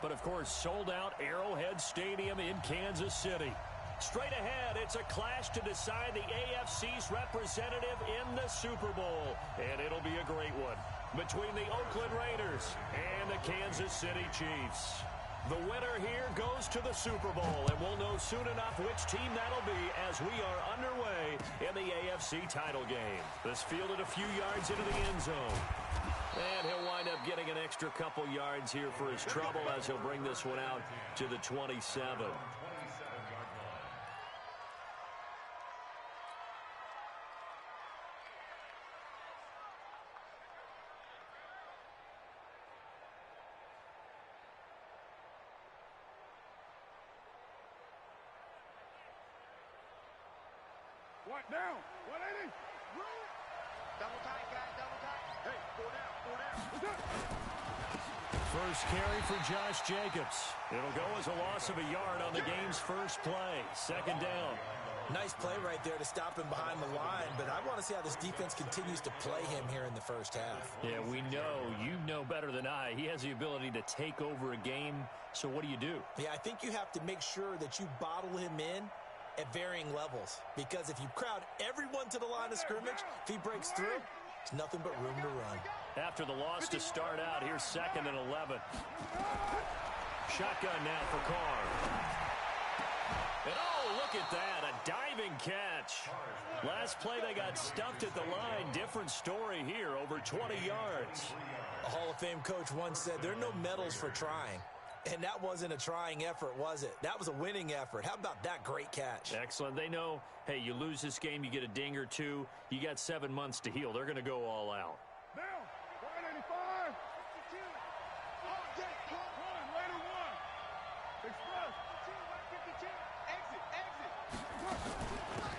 but of course sold out Arrowhead Stadium in Kansas City. Straight ahead, it's a clash to decide the AFC's representative in the Super Bowl, and it'll be a great one between the Oakland Raiders and the Kansas City Chiefs. The winner here goes to the Super Bowl, and we'll know soon enough which team that'll be as we are underway in the AFC title game. This fielded a few yards into the end zone. And he'll wind up getting an extra couple yards here for his trouble as he'll bring this one out to the 27. What down? 180. Double tight, guys. Double tight. Hey, 4 down. 4 down. What's up? First carry for Josh Jacobs. It'll go as a loss of a yard on the game's first play. Second down. Nice play right there to stop him behind the line, but I want to see how this defense continues to play him here in the first half. Yeah, we know. You know better than I. He has the ability to take over a game, so what do you do? Yeah, I think you have to make sure that you bottle him in at varying levels, because if you crowd everyone to the line of scrimmage, if he breaks through, there's nothing but room to run. After the loss to start out, here's 2nd and 11. Shotgun now for Carr. And oh, look at that, a diving catch. Last play they got stuffed at the line. Different story here, over 20 yards. A Hall of Fame coach once said there are no medals for trying. And that wasn't a trying effort, was it? That was a winning effort. How about that great catch? Excellent. They know, hey, you lose this game, you get a ding or two. You got 7 months to heal. They're going to go all out. Now, 185. Run, Raider 1. Express. 52, 152. Exit.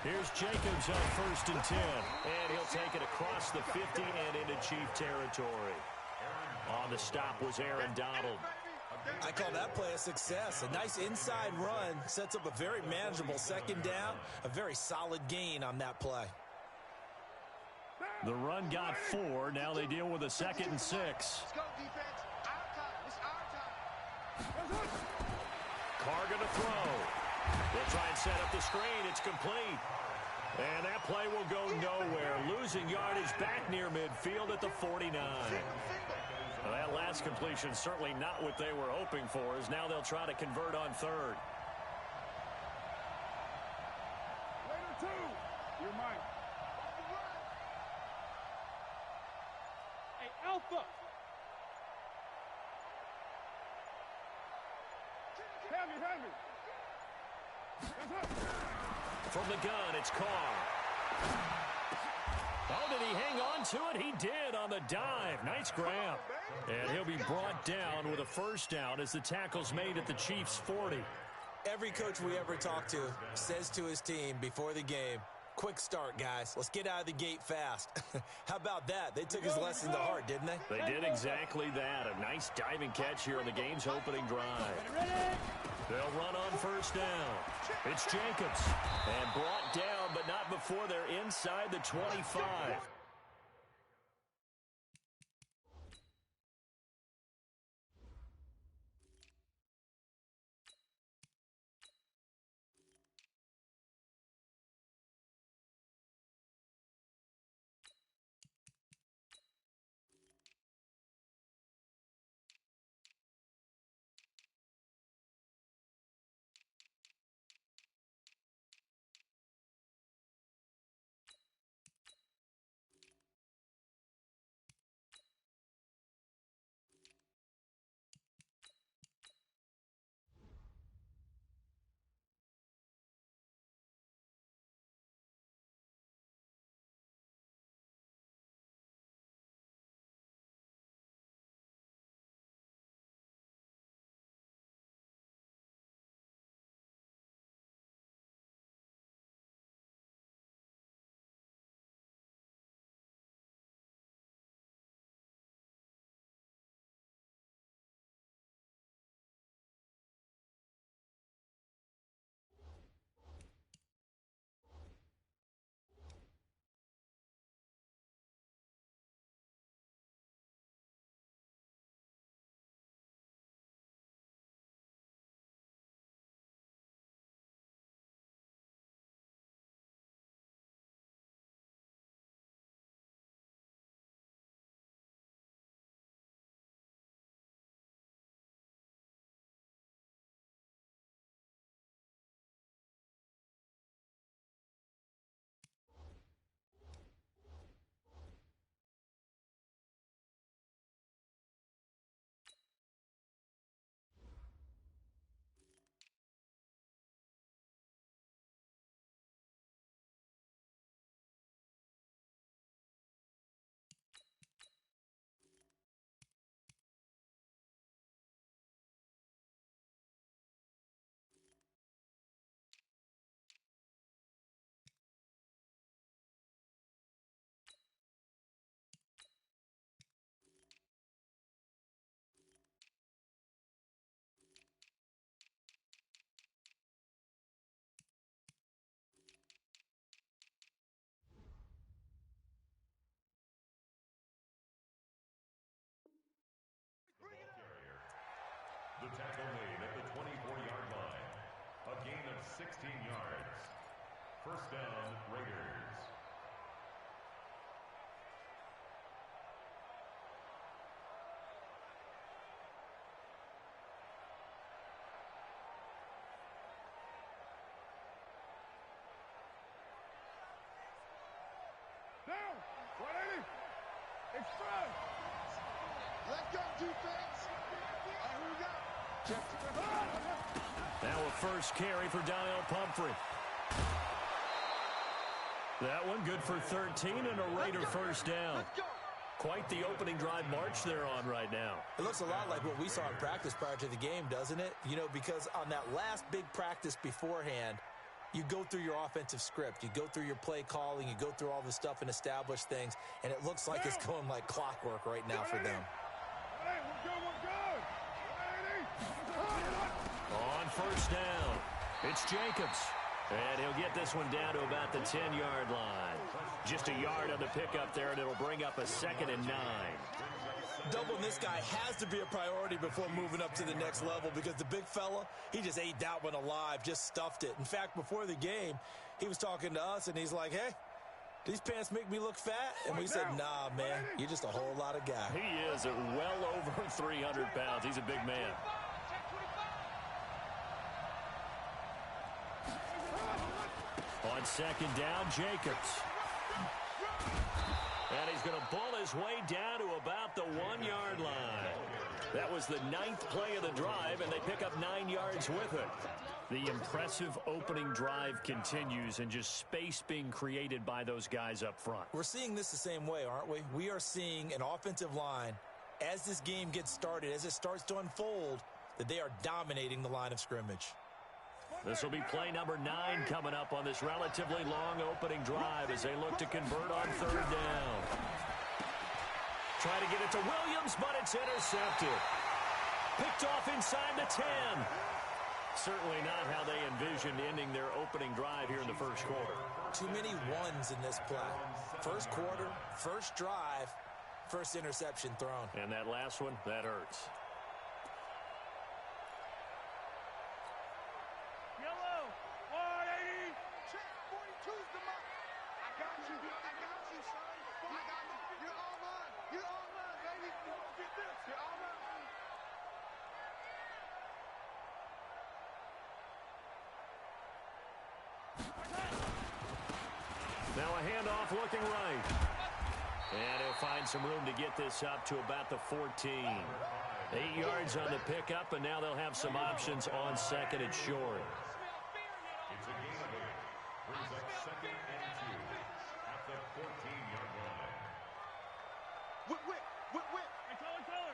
Here's Jacobs on 1st and 10. And he'll take it across the 50 and into Chief territory. On the stop was Aaron Donald. I call that play a success. A nice inside run sets up a very manageable second down, a very solid gain on that play. The run got 4. Now they deal with a 2nd and 6. Let's go, defense. Our time. It's our time. Carr going to throw. They'll try and set up the screen. It's complete. And that play will go nowhere. Losing yardage back near midfield at the 49. Well, that last completion certainly not what they were hoping for, as now they'll try to convert on 3rd. Raider 2. You're mine. Hey, Alpha. Hand me. From the gun, it's Carr. Oh, did he hang on to it? He did on the dive. Nice grab. And he'll be brought down with a 1st down as the tackle's made at the Chiefs' 40. Every coach we ever talk to says to his team before the game, quick start, guys. Let's get out of the gate fast. How about that? They took his lesson to heart, didn't they? They did exactly that. A nice diving catch here on the game's opening drive. They'll run on 1st down. It's Jacobs. And brought down, but not before they're inside the 25. The tackle made at the 24-yard line. A gain of 16 yards. First down, Raiders. Down. 180. Express. Let go, defense. All right, here we go. Check. Now a first carry for Donnell Pumphrey. That one good for 13 and a Raider first down. Let's go. Quite the opening drive march they're on right now. It looks a lot like what we saw in practice prior to the game, doesn't it? You know, because on that last big practice beforehand, you go through your offensive script. You go through your play calling. You go through all the stuff and establish things. And it looks like it's going like clockwork right now for them. Hey, we're good. 180. On first down, it's Jacobs. And he'll get this one down to about the 10-yard line. Just a yard on the pickup there, and it'll bring up a 2nd and 9. Doubling this guy has to be a priority before moving up to the next level because the big fella, he just ate that one alive, just stuffed it. In fact, before the game, he was talking to us, and he's like, hey, these pants make me look fat? And we said, nah, man, you're just a whole lot of guy. He is at well over 300 pounds. He's a big man. On second down, Jacobs. And he's going to bull his way down to about the 1-yard line. That was the 9th play of the drive, and they pick up 9 yards with it. The impressive opening drive continues, and just space being created by those guys up front. We're seeing this the same way, aren't we? We are seeing an offensive line, as this game gets started, as it starts to unfold, that they are dominating the line of scrimmage. This will be play number 9 coming up on this relatively long opening drive as they look to convert on third down. Try to get it to Williams, but it's intercepted. Picked off inside the 10. Certainly not how they envisioned ending their opening drive here in the first quarter. Too many ones in this play. First quarter, first drive, first interception thrown. And that last one, that hurts. Yellow. 180. Check. 42's the mark. I got you. I got you, son. I got you. You're all mine. You're all mine, baby. Get this. You're all mine. Now a handoff looking right. And he'll find some room to get this up to about the 14. 8 yards on the pickup, and now they'll have some options on second and short. It's a gain of 8. Brings up 2nd and 2 at the 14-yard line. Whip. Hey, color.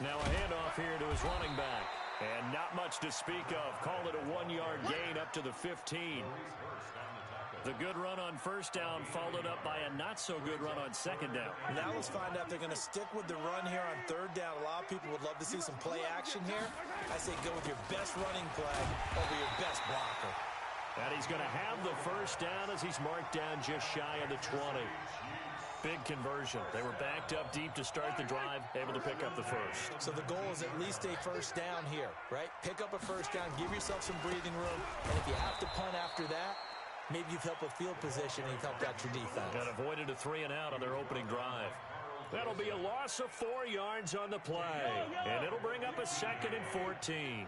Now a handoff here to his running back. And not much to speak of. Call it a 1-yard gain up to the 15. The good run on first down followed up by a not-so-good run on second down. Now let's find out if they're going to stick with the run here on third down. A lot of people would love to see some play action here. I say go with your best running play over your best blocker. And he's going to have the first down as he's marked down just shy of the 20. Big conversion. They were backed up deep to start the drive, able to pick up the first. So the goal is at least a first down here, right? Pick up a first down, give yourself some breathing room, and if you have to punt after that, maybe you've helped with field position and you've helped out your defense. And avoided a 3-and-out on their opening drive. That'll be a loss of 4 yards on the play, and it'll bring up a 2nd and 14. Tighten up.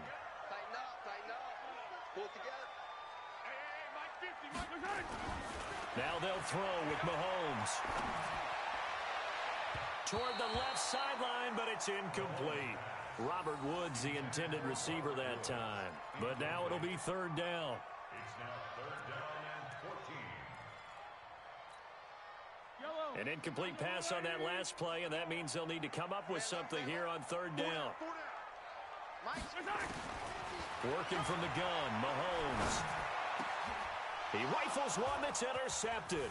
Pull it together. Hey, Mike 50. Now they'll throw with Mahomes. Toward the left sideline, but it's incomplete. Robert Woods, the intended receiver that time. But now it'll be third down. It's now 3rd down and 14. An incomplete pass on that last play, and that means they'll need to come up with something here on third down. Working from the gun, Mahomes. He rifles one that's intercepted.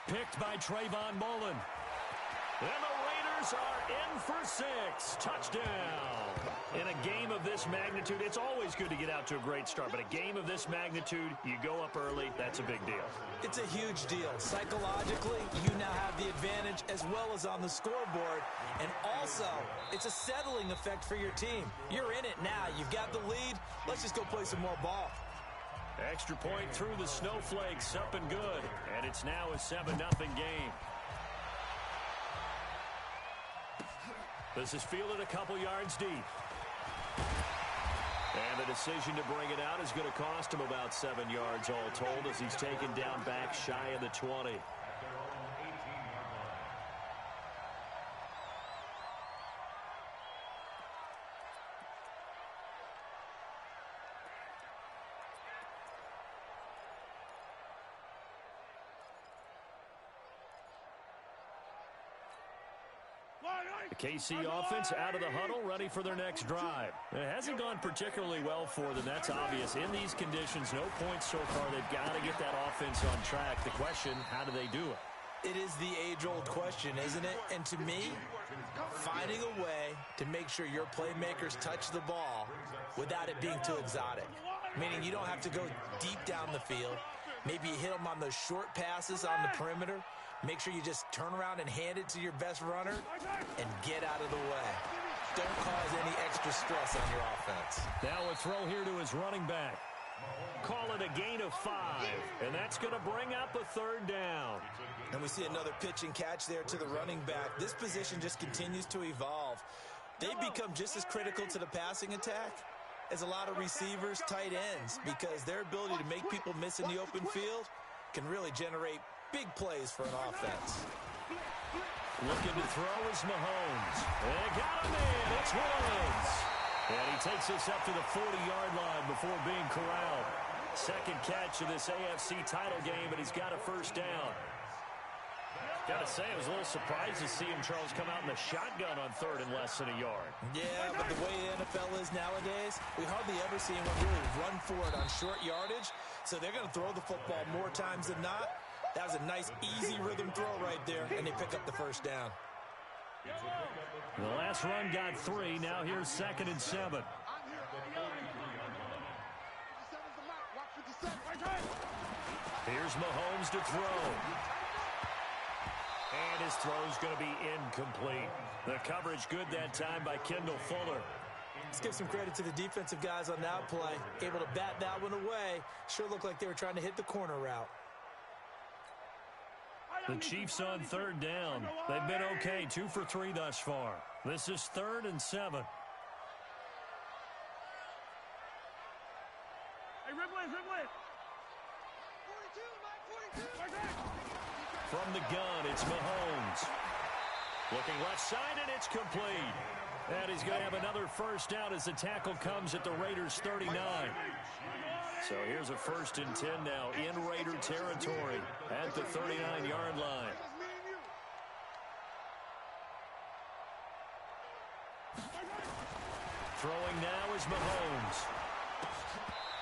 Picked by Trayvon Mullen. And the Raiders receivers are in for 6. Touchdown. In a game of this magnitude, it's always good to get out to a great start, but a game of this magnitude, you go up early, that's a big deal. It's a huge deal. Psychologically, you now have the advantage as well as on the scoreboard. And also, it's a settling effect for your team. You're in it now. You've got the lead. Let's just go play some more ball. Extra point through the snowflakes, up and good. And it's now a 7-0 game. This is fielded a couple yards deep. And the decision to bring it out is going to cost him about 7 yards all told as he's taken down back shy of the 20. The KC offense out of the huddle, ready for their next drive. It hasn't gone particularly well for them. That's obvious. In these conditions, no points so far. They've got to get that offense on track. The question, how do they do it? It is the age-old question, isn't it? And to me, finding a way to make sure your playmakers touch the ball without it being too exotic. Meaning you don't have to go deep down the field. Maybe you hit them on those short passes on the perimeter. Make sure you just turn around and hand it to your best runner and get out of the way. Don't cause any extra stress on your offense. Now a throw here to his running back. Call it a gain of 5, and that's going to bring up a 3rd down. And we see another pitch and catch there to the running back. This position just continues to evolve. They become just as critical to the passing attack as a lot of receivers, tight ends, because their ability to make people miss in the open field can really generate big plays for an offense. Looking to throw is Mahomes. They got him in. It's Woods. And he takes us up to the 40-yard line before being corralled. Second catch of this AFC title game, and he's got a 1st down. Got to say, I was a little surprised to see him, Charles, come out in the shotgun on 3rd and less than a yard. Yeah, but the way the NFL is nowadays, we hardly ever see anyone really run for it on short yardage. So they're going to throw the football more times than not. That was a nice, easy rhythm throw right there, and they pick up the 1st down. The last run got 3. Now here's 2nd and 7. Here's Mahomes to throw. And his throw's going to be incomplete. The coverage good that time by Kendall Fuller. Let's give some credit to the defensive guys on that play. Able to bat that one away. Sure looked like they were trying to hit the corner route. The Chiefs on 3rd down. They've been okay, 2 for 3 thus far. This is 3rd and 7. Hey, Ripley! 42! From the gun, it's Mahomes. Looking left side, and it's complete. And he's going to have another 1st down as the tackle comes at the Raiders' 39. So here's a 1st and 10 now in Raider territory at the 39-yard line. Throwing now is Mahomes.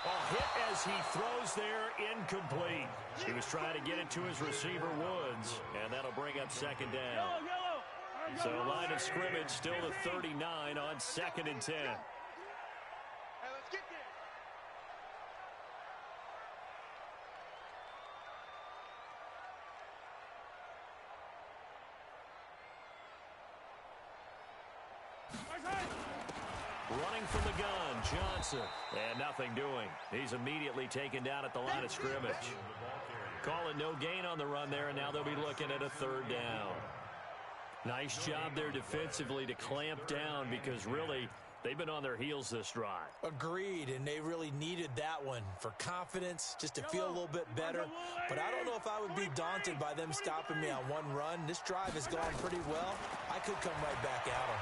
A hit as he throws there, incomplete. He was trying to get it to his receiver, Woods, and that'll bring up 2nd down. So line of scrimmage still to 39 on 2nd and 10. Running from the gun, Johnson. And nothing doing. He's immediately taken down at the line of scrimmage. Calling no gain on the run there, and now they'll be looking at a 3rd down. Nice job there defensively to clamp down because really they've been on their heels this drive. Agreed, and they really needed that one for confidence, just to feel a little bit better. But I don't know if I would be daunted by them stopping me on one run. This drive has gone pretty well. I could come right back at them.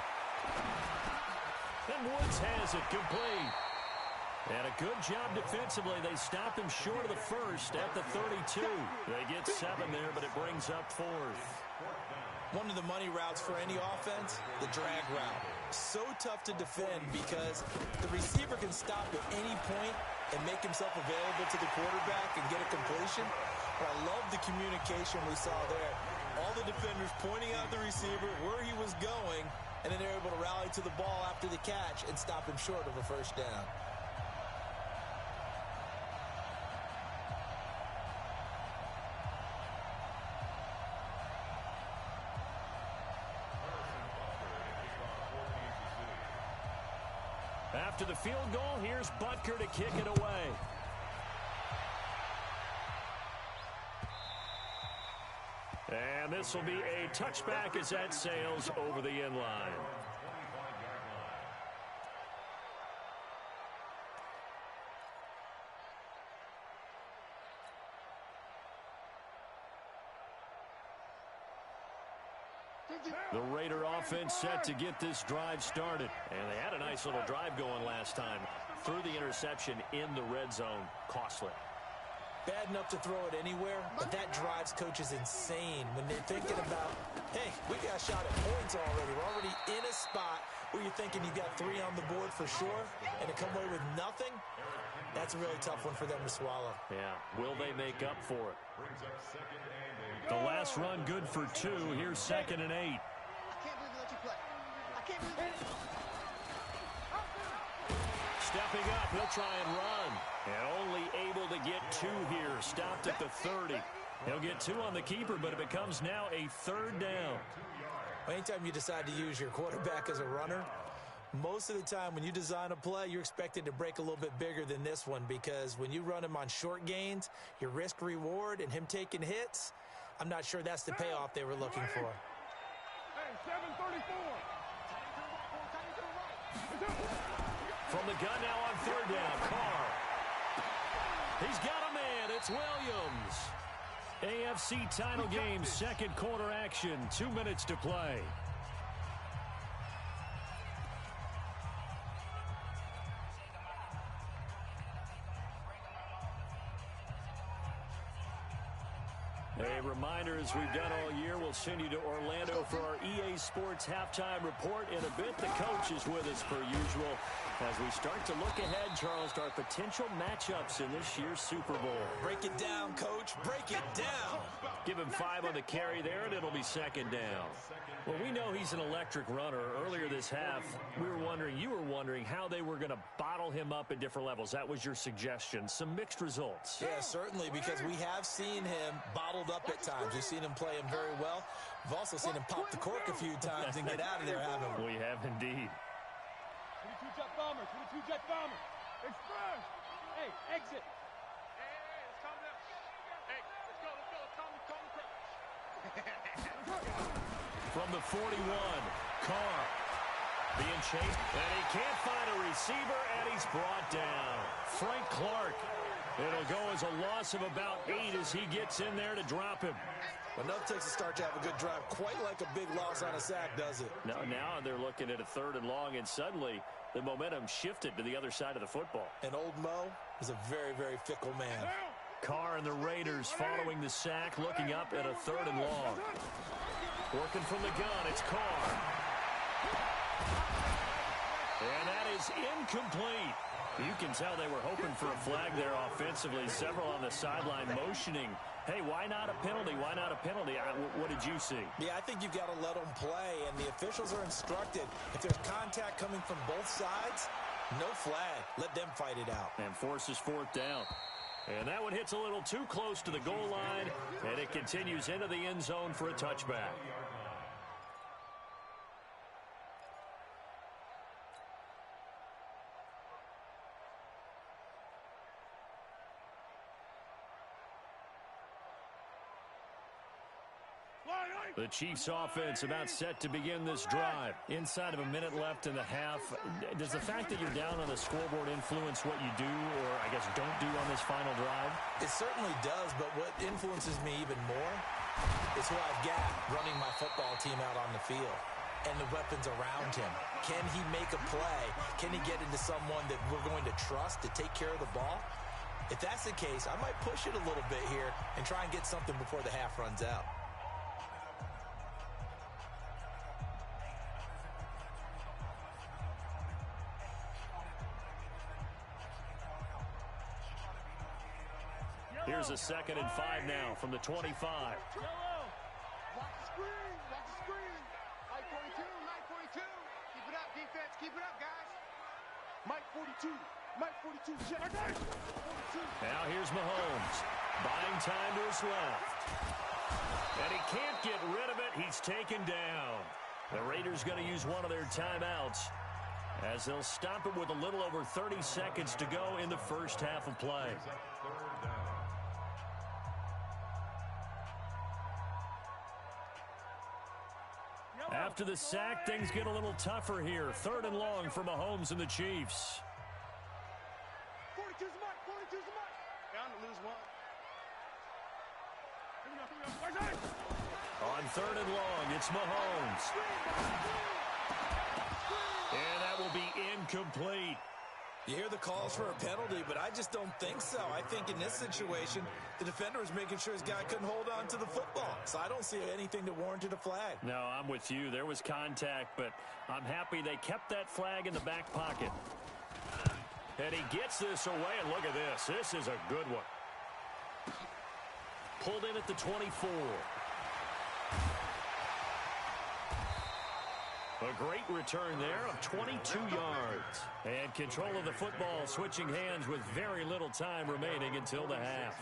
And Woods has it complete. And a good job defensively. They stop him short of the 1st at the 32. They get 7 there, but it brings up 4th. One of the money routes for any offense, the drag route. So tough to defend because the receiver can stop at any point and make himself available to the quarterback and get a completion. But I love the communication we saw there. All the the defenders pointing out the receiver where he was going, and then they're able to rally to the ball after the catch and stop him short of a first down. After the field goal, here's Butker to kick it away. And this will be a touchback as that sails over the end line. The Raider offense set to get this drive started. And they had a nice little drive going last time. Threw the interception in the red zone. Costly. Bad enough to throw it anywhere, but that drives coaches insane when they're thinking about, hey, we got a shot at points already. We're already in a spot where you're thinking you got 3 on the board for sure, and to come away with nothing, that's a really tough one for them to swallow. Yeah, will they make up for it? The last run good for 2. Here's 2nd and 8. I can't believe they let you play. I can't believe it. Stepping up, he'll try and run. And only able to get 2 here. Stopped at the 30. He'll get 2 on the keeper, but it becomes now a 3rd down. Anytime you decide to use your quarterback as a runner, most of the time when you design a play, you're expected to break a little bit bigger than this one, because when you run him on short gains, your risk-reward and him taking hits, I'm not sure that's the payoff they were looking for. Hey, 734. From the gun now on 3rd down, Carr. He's got a man. It's Williams. AFC title game, 2nd quarter action. 2 minutes to play. A reminder, as we've done all year, we'll send you to Orlando for our EA Sports halftime report. In a bit, the coach is with us per usual as we start to look ahead, Charles, to our potential matchups in this year's Super Bowl. Break it down, Coach. Break it down. Give him 5 on the carry there, and it'll be 2nd down. Well, we know he's an electric runner. Earlier this half, you were wondering how they were going to bottle him up at different levels. That was your suggestion. Some mixed results. Yeah, certainly, because we have seen him bottled up at times. We've seen him play him very well. We've also seen him pop the cork a few times and get out of there, haven't we? We have indeed. 22 jet bomber, 22 jet bomber. Express. Hey, exit. Hey, let's calm down. Hey, let's go. Calm. From the 41, Carr being chased, and he can't find a receiver, and he's brought down. Frank Clark. It'll go as a loss of about 8 as he gets in there to drop him. Enough takes a start to have a good drive. Quite like a big loss on a sack, does it? Now they're looking at a 3rd and long, and suddenly the momentum shifted to the other side of the football. And old Mo is a very, very fickle man. Carr and the Raiders following the sack, looking up at a 3rd and long. Working from the gun, it's Carr. And that is incomplete. You can tell they were hoping for a flag there offensively. Several on the sideline motioning. Hey, why not a penalty? Why not a penalty? What did you see? Yeah, I think you've got to let them play, and the officials are instructed. If there's contact coming from both sides, no flag. Let them fight it out. And forces 4th down. And that one hits a little too close to the goal line, and it continues into the end zone for a touchback. The Chiefs offense about set to begin this drive. Inside of a minute left in the half. Does the fact that you're down on the scoreboard influence what you do, or I guess don't do on this final drive? It certainly does, but what influences me even more is who I've got running my football team out on the field and the weapons around him. Can he make a play? Can he get into someone that we're going to trust to take care of the ball? If that's the case, I might push it a little bit here and try and get something before the half runs out. Here's a 2nd and 5 now from the 25. 42. Mike 42, check. 42. Now here's Mahomes. Buying time to his left. And he can't get rid of it. He's taken down. The Raiders going to use one of their timeouts as they'll stop it with a little over 30 seconds to go in the first half of play. After the sack, things get a little tougher here. 3rd and long for Mahomes and the Chiefs. 42's Mike, 42's Mike. Bound to lose one. On 3rd and long, it's Mahomes. And that will be incomplete. You hear the calls for a penalty, but I just don't think so. I think in this situation, the defender was making sure his guy couldn't hold on to the football. So I don't see anything that warranted a flag. No, I'm with you. There was contact, but I'm happy they kept that flag in the back pocket. And he gets this away, and look at this. This is a good one. Pulled in at the 24. A great return there of 22 yards. And control of the football switching hands with very little time remaining until the half.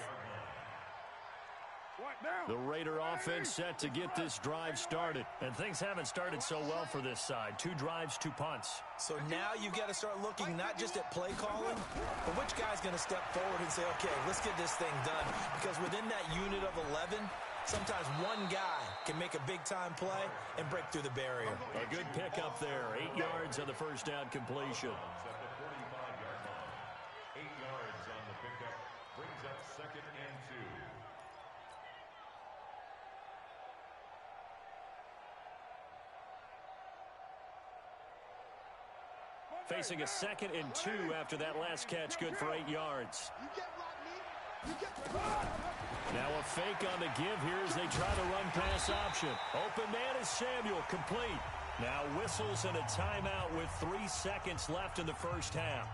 The Raider offense set to get this drive started. And things haven't started so well for this side. 2 drives, 2 punts. So now you've got to start looking not just at play calling, but which guy's going to step forward and say, okay, let's get this thing done. Because within that unit of 11, sometimes one guy can make a big-time play and break through the barrier. A good pickup there. 8 yards on the first down completion. At the 45-yard line. 8 yards on the pickup. Brings up 2nd and 2. Facing a 2nd and 2 after that last catch, good for 8 yards. Now a fake on the give here as they try to run pass option. Open man is Samuel, complete. Now whistles and a timeout with 3 seconds left in the first half.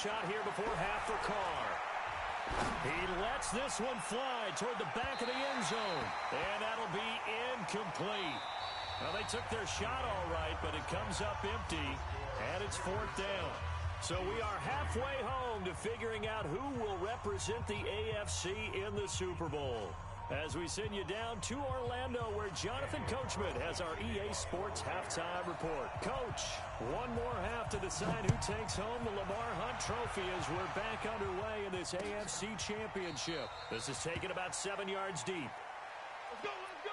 Shot here before half for Carr. He lets this one fly toward the back of the end zone. And that'll be incomplete. Well, they took their shot all right, but it comes up empty, and it's 4th down. So we are halfway home to figuring out who will represent the AFC in the Super Bowl. As we send you down to Orlando, where Jonathan Coachman has our EA Sports halftime report. Coach, one more half to decide who takes home the Lamar Hunt Trophy as we're back underway in this AFC Championship. This is taken about 7 yards deep. Let's go, let's go!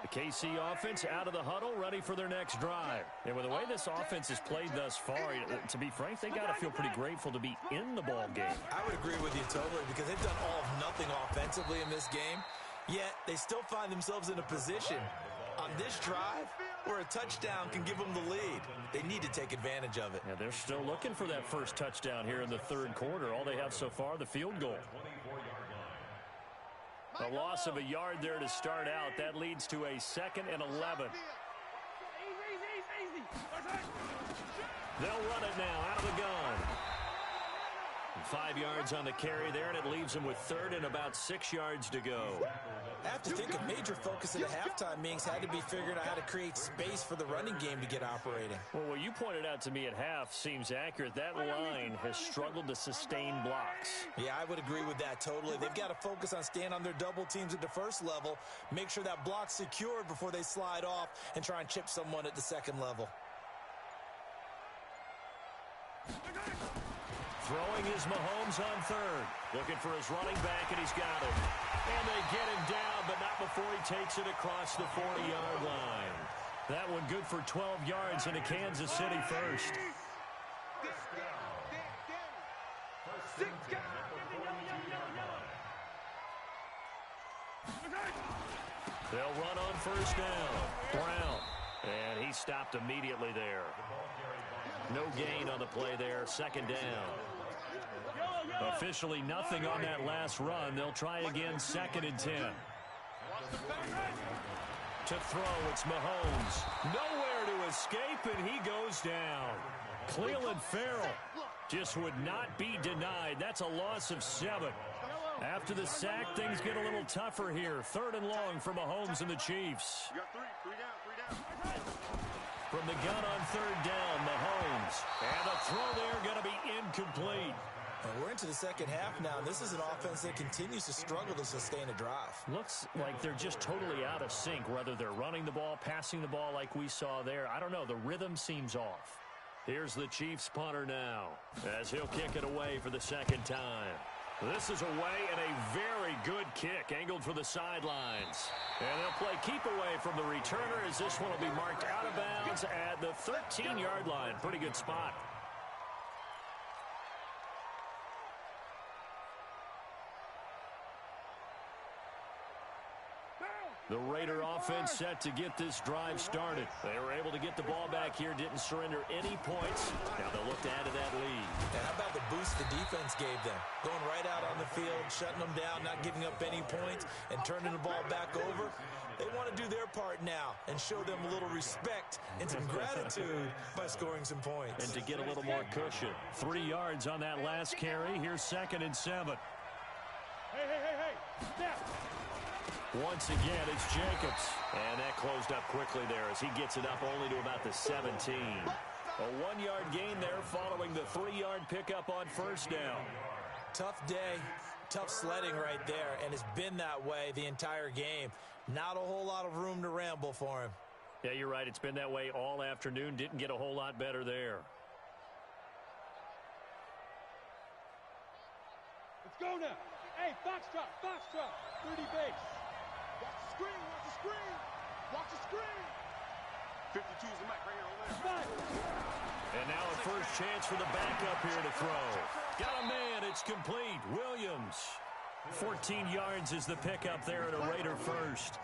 The KC offense out of the huddle, ready for their next drive. And with the way this offense has played thus far, to be frank, they got to feel pretty grateful to be in the ball game. I would agree with you totally because they've done all of nothing offensively in this game, yet they still find themselves in a position on this drive where a touchdown can give them the lead. They need to take advantage of it. Yeah, they're still looking for that first touchdown here in the 3rd quarter. All they have so far, the field goal. A loss of a yard there to start out. That leads to a 2nd and 11. They'll run it now out of the gun. 5 yards on the carry there, and it leaves them with 3rd and about 6 yards to go. I have to think a major focus at the halftime meetings had to be figuring out how to create space for the running game to get operating. Well, what you pointed out to me at half seems accurate. That line has struggled to sustain blocks. Yeah, I would agree with that totally. They've got to focus on staying on their double teams at the first level, make sure that block's secured before they slide off and try and chip someone at the 2nd level. Throwing is Mahomes on 3rd. Looking for his running back, and he's got it. And they get him down, but not before he takes it across the 40-yard line. That one good for 12 yards into Kansas City first. They'll run on first down. Brown. And he stopped immediately there. No gain on the play there. Second down. Officially nothing on that last run. They'll try again, 2nd and 10. To throw, it's Mahomes. Nowhere to escape, and he goes down. Cleveland Farrell just would not be denied. That's a loss of 7. After the sack, things get a little tougher here. 3rd and long for Mahomes and the Chiefs. You got three down. From the gun on 3rd down, Mahomes. And the throw there going to be incomplete. And we're into the second half now. This is an offense that continues to struggle to sustain a drive. Looks like they're just totally out of sync, whether they're running the ball, passing the ball like we saw there. I don't know. The rhythm seems off. Here's the Chiefs punter now as he'll kick it away for the 2nd time. This is away and a very good kick angled for the sidelines. And they'll play keep away from the returner as this one will be marked out of bounds at the 13-yard line. Pretty good spot. The Raider offense set to get this drive started. They were able to get the ball back here, didn't surrender any points. Now they'll look to add to that lead. And how about the boost the defense gave them? Going right out on the field, shutting them down, not giving up any points, and turning the ball back over. They want to do their part now and show them a little respect and some gratitude by scoring some points. And to get a little more cushion. 3 yards on that last carry. Here's 2nd and 7. Hey, step. Once again, it's Jacobs. And that closed up quickly there as he gets it up only to about the 17. A 1-yard gain there following the 3-yard pickup on 1st down. Tough day, tough sledding right there, and it's been that way the entire game. Not a whole lot of room to ramble for him. Yeah, you're right. It's been that way all afternoon. Didn't get a whole lot better there. Let's go now. Hey, foxtrot, 30 base. Watch the screen. Watch the screen. 52 is the mic right here on that. And now a first chance for the backup here to throw. Got a man. It's complete. Williams. 14 yards is the pickup there at a Raider first.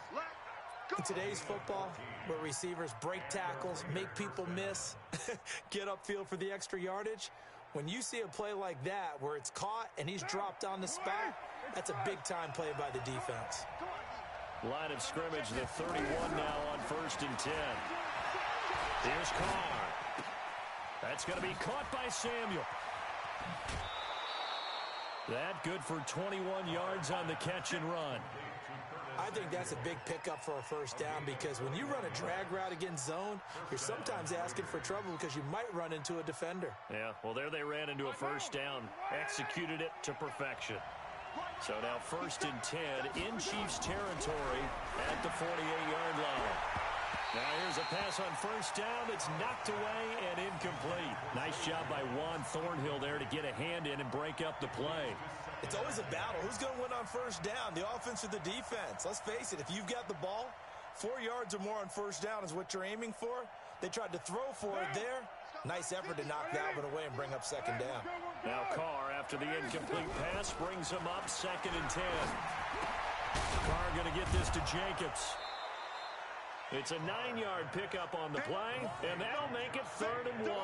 In today's football, where receivers break tackles, make people miss, get upfield for the extra yardage, when you see a play like that where it's caught and he's dropped on the spot, that's a big-time play by the defense. Line of scrimmage, the 31 now on 1st and 10. Here's Carr. That's going to be caught by Samuel. That good for 21 yards on the catch and run. I think that's a big pickup for a 1st down because when you run a drag route against zone, you're sometimes asking for trouble because you might run into a defender. Yeah, well, there they ran into a 1st down, executed it to perfection. So now 1st and 10 in Chiefs territory at the 48-yard line. Now here's a pass on 1st down that's knocked away and incomplete. Nice job by Juan Thornhill there to get a hand in and break up the play. It's always a battle. Who's going to win on 1st down, the offense or the defense? Let's face it, if you've got the ball, 4 yards or more on 1st down is what you're aiming for. They tried to throw for it there. Nice effort to knock that one away and bring up 2nd down. Now Carr, after the incomplete pass, brings him up 2nd and 10. Carr going to get this to Jacobs. It's a 9-yard pickup on the play, and that'll make it 3rd and 1.